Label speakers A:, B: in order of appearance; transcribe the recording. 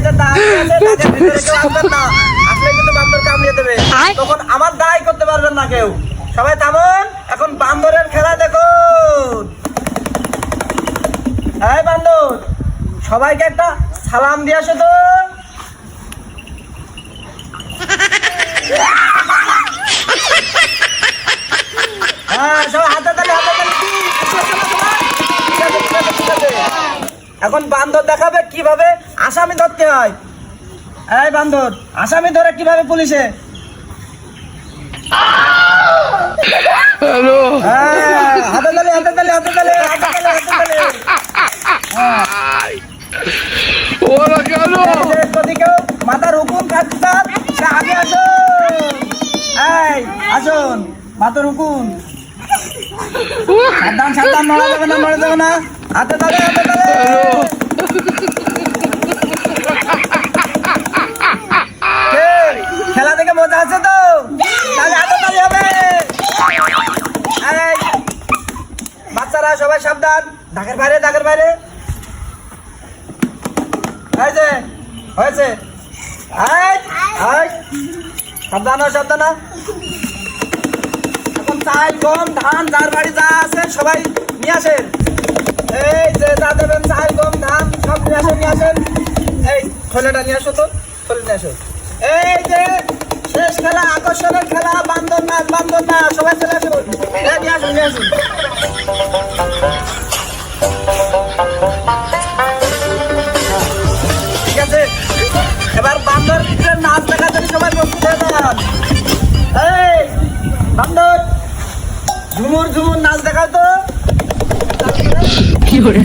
A: যে দাঁত আছে দাঁতের ভিতরে কেউ আসবেন না, আসলে কিন্তু বান্দর কামড়িয়ে দেবে, তখন আমার দায় করতে পারবেন না কেউ। সবাই থামুন, এখন বান্দরের খেলা দেখুন। এই বান্দর, সবাইকে একটা সালাম দিয়ে আসো তো। হ্যাঁ, সবাই হাতে তালি, হাতে তালি। ঠিক আছে, ঠিক আছে, ঠিক আছে। এখন বান্দর দেখাবে কিভাবে আসামি ধরতে হয়। এই বান্দর, আসামি ধরে কিভাবে পুলিশে?
B: হ্যালো
A: হ্যাঁ, হাতে তালি, হাতে তালি, হাতে তালি, হাতে তালি, হাতে তালি।
B: ওরা কেন
A: যদি কেউ মাথার হুকুম থাকতে চান, সে আগে আসুন। এই আসুন, মাথার হুকুম। সাবধান, সাবধান, নড়া যাবে না, নড়া যাবে না। হাতে তালে, হাতে তালে। খেলা দেখে মজা আছে তো? তাহলে হাতে তালি হবে। এই, বাচ্চারা সবাই সাবধান, ঢাকের বাইরে, ঢাকের বাইরে। এই যে হয়েছে, সাবধান হও, সাবধান হও। এখন চাল গম ধান যার বাড়ি যা আছে সবাই নিয়ে আসেন। এই যে যা দেবেন, চাল গম ধান সব নিয়ে আসেন, নিয়ে আসেন। এই থলেটা নিয়ে আসো তো, থলে নিয়ে আসো। এই যে শেষ খেলা, আকর্ষণের খেলা, বান্দর নাচ, বান্দর নাচ, সবাই চলে আসুন। নিয়ে আসুন, নিয়ে আসুন। ঠিক আছে, এবার বান্দর নাচ দেখার জন্য সবাই প্রস্তুত হয়ে যান। এই বান্দর, ঝুমুর ঝুমুর নাচ দেখাও তো।
B: কি করে